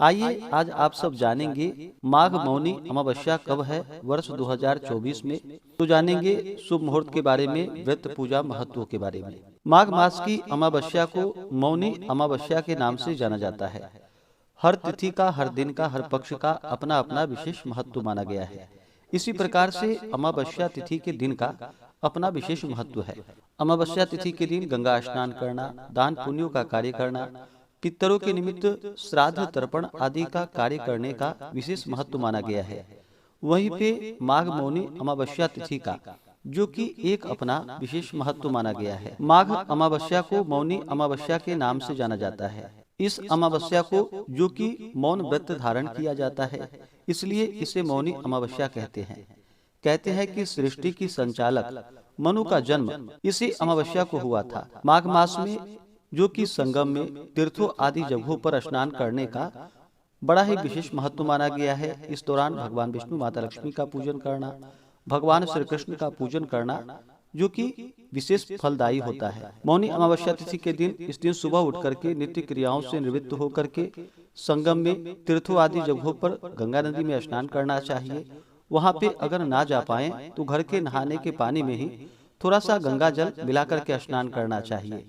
आइए आज आप सब जानेंगे माघ मौनी अमावस्या कब है वर्ष 2024 में। तो जानेंगे शुभ मुहूर्त के बारे में, व्रत पूजा महत्व के बारे में। माघ मास की अमावस्या को मौनी अमावस्या के नाम से जाना जाता है। हर तिथि का, हर दिन का, हर पक्ष का अपना अपना विशेष महत्व माना गया है। इसी प्रकार से अमावस्या तिथि के दिन का अपना विशेष महत्व है। अमावस्या तिथि के दिन गंगा स्नान करना, दान पुण्यों का कार्य करना, पितरों के निमित्त श्राद्ध तर्पण आदि का कार्य करने का विशेष महत्व माना गया है। वहीं पे माघ मौनी अमावस्या तिथि का जो कि एक अपना विशेष महत्व माना गया है। माघ अमावस्या को मौनी अमावस्या के नाम से जाना जाता है। इस अमावस्या को जो कि मौन व्रत धारण किया जाता है, इसलिए इसे मौनी अमावस्या कहते हैं। कहते हैं कि सृष्टि की संचालक मनु का जन्म इसी अमावस्या को हुआ था। माघ मास में जो कि संगम में, तीर्थों आदि जगहों पर स्नान करने का बड़ा ही विशेष महत्व माना गया है। इस दौरान भगवान विष्णु, माता लक्ष्मी का पूजन करना, भगवान श्री कृष्ण का पूजन करना जो कि विशेष फलदायी होता है। मौनी अमावस्या तिथि के दिन इस दिन सुबह उठ करके नित्य क्रियाओं से निवृत्त होकर के संगम में, तीर्थों आदि जगहों पर गंगा नदी में स्नान करना चाहिए। वहाँ पे अगर ना जा पाए तो घर के नहाने के पानी में ही थोड़ा सा गंगा जल मिलाकर के स्नान करना चाहिए।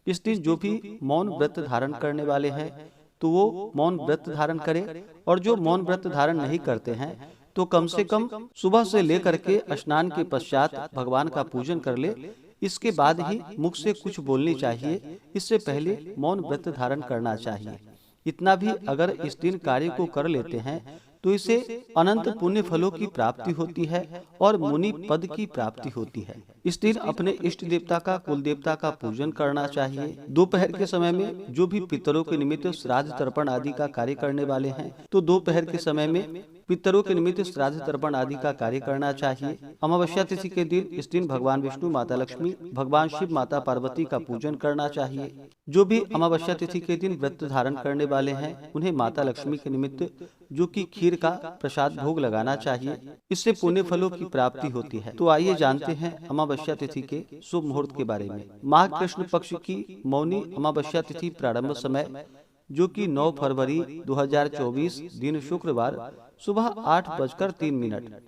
इस दिन जो भी मौन व्रत धारण करने वाले हैं तो वो मौन व्रत धारण करें, और जो मौन व्रत धारण नहीं करते हैं तो कम से कम सुबह से लेकर के स्नान के पश्चात भगवान का पूजन कर ले। इसके बाद ही मुख से कुछ बोलनी चाहिए, इससे पहले मौन व्रत धारण करना चाहिए। इतना भी अगर इस दिन कार्य को कर लेते हैं तो इसे अनंत पुण्य फलों की प्राप्ति होती है और मुनि पद की प्राप्ति होती है। इस दिन अपने इष्ट देवता का, कुल देवता का पूजन करना चाहिए। दोपहर के समय में जो भी पितरों के निमित्त श्राद्ध तर्पण आदि का कार्य करने वाले हैं तो दोपहर के समय में पितरों के निमित्त श्राद्ध तर्पण आदि का कार्य करना चाहिए। अमावस्या तिथि के दिन इस दिन भगवान विष्णु, माता लक्ष्मी, भगवान शिव, माता पार्वती का पूजन करना चाहिए। जो भी अमावस्या तिथि के दिन व्रत धारण करने वाले हैं उन्हें माता लक्ष्मी के निमित्त जो कि खीर का प्रसाद भोग लगाना चाहिए। इससे पुण्य फलों की प्राप्ति होती है। तो आइए जानते हैं अमावस्या तिथि के शुभ मुहूर्त के बारे में। माघ कृष्ण पक्ष की मौनी अमावस्या तिथि प्रारंभ समय जो कि 9 फरवरी 2024 दिन शुक्रवार सुबह 8:03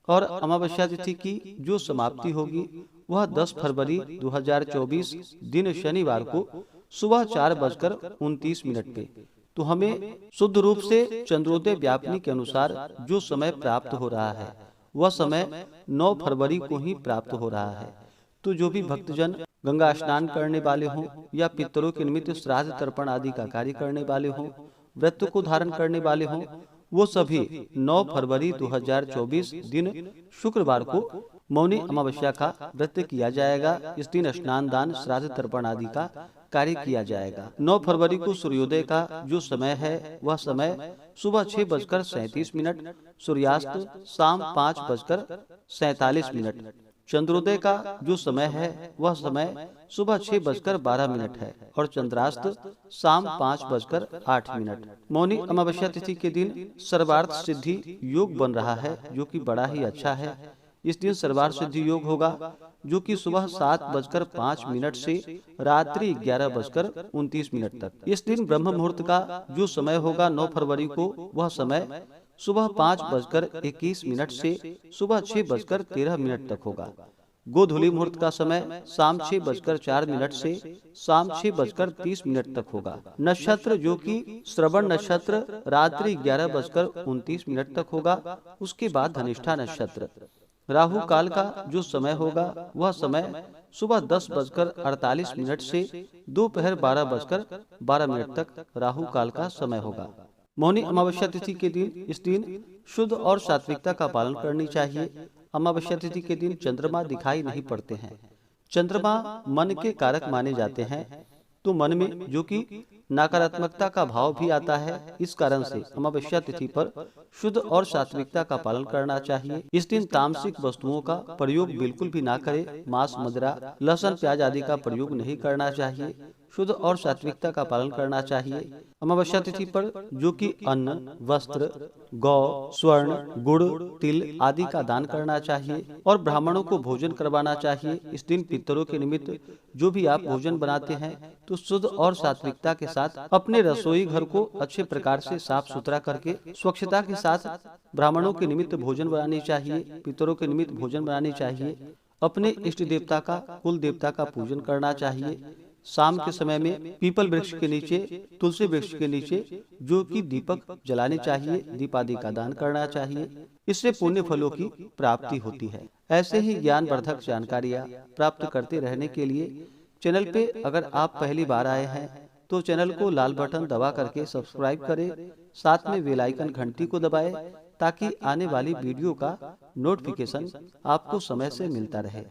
और अमावस्या तिथि की जो समाप्ति होगी वह 10 फरवरी 2024 दिन शनिवार को सुबह 4:29 पे। तो हमें शुद्ध रूप से चंद्रोदय व्यापनी के अनुसार जो समय प्राप्त हो रहा है वह समय 9 फरवरी को ही प्राप्त हो रहा है। तो जो भी भक्तजन गंगा स्नान करने वाले हों या पितरों के निमित्त श्राद्ध तर्पण आदि का कार्य करने वाले हों, व्रत को धारण करने वाले हों, वो सभी 9 फरवरी 2024 दिन शुक्रवार को मौनी अमावस्या का व्रत किया जाएगा। इस दिन स्नान, दान, श्राद्ध तर्पण आदि का कार्य किया जाएगा। 9 फरवरी को सूर्योदय का जो समय है वह समय सुबह 6:37, सूर्यास्त शाम 5:47। चंद्रोदय का जो समय है वह समय सुबह 6:12 है और चंद्रास्त शाम 5:08। मौनी अमावस्या तिथि के दिन सर्वार्थ सिद्धि योग बन रहा है जो कि बड़ा ही अच्छा है। इस दिन सर्वार्थ सिद्धि योग होगा जो कि सुबह 7:05 से रात्रि 11:29 तक। इस दिन ब्रह्म मुहूर्त का जो समय होगा 9 फरवरी को वह समय सुबह 5:21 से सुबह 6:13 तक होगा। गोधूली मुहूर्त का समय शाम 6:04 से शाम 6:30 तक होगा। नक्षत्र जो कि श्रवण नक्षत्र रात्रि 11:29 तक होगा। उसके बाद धनिष्ठा नक्षत्र। राहु काल का जो समय होगा वह समय सुबह 10:48 से दोपहर 12:12 तक राहु काल का समय होगा। मौनी अमावस्या तिथि के दिन इस दिन शुद्ध और सात्विकता का पालन करनी चाहिए। अमावस्या तिथि के दिन चंद्रमा दिखाई नहीं पड़ते हैं। चंद्रमा मन के कारक माने जाते हैं, तो मन में जो कि नकारात्मकता का भाव भी आता है। इस कारण से अमावस्या तिथि पर शुद्ध और सात्विकता का पालन करना चाहिए। इस दिन तामसिक वस्तुओं का प्रयोग बिल्कुल भी ना करें। मांस, मदिरा, लहसुन, प्याज आदि का प्रयोग नहीं करना चाहिए। शुद्ध और सात्विकता का पालन करना चाहिए। अमावस्या तिथि पर जो कि अन्न, वस्त्र, गौ, स्वर्ण, गुड़, तिल आदि का दान करना चाहिए और ब्राह्मणों को भोजन करवाना चाहिए। इस दिन पितरों के निमित्त जो भी आप भोजन बनाते हैं तो शुद्ध और सात्विकता के साथ अपने रसोई घर को अच्छे प्रकार से साफ सुथरा करके स्वच्छता के साथ ब्राह्मणों के निमित्त भोजन बनानी चाहिए, पितरों के निमित्त भोजन बनानी चाहिए। अपने इष्ट देवता का, कुल देवता का पूजन करना चाहिए। शाम के समय में पीपल वृक्ष के नीचे, तुलसी वृक्ष के नीचे जो कि दीपक जलाने चाहिए, दीप आदि का दान करना चाहिए। इससे पुण्य फलों की प्राप्ति होती है। ऐसे ही ज्ञानवर्धक जानकारियाँ प्राप्त करते रहने के लिए चैनल पे अगर आप पहली बार आए हैं तो चैनल को लाल बटन दबा करके सब्सक्राइब करें, साथ में बेल आइकन घंटी को दबाएं ताकि आने वाली वीडियो का नोटिफिकेशन आपको समय से मिलता रहे।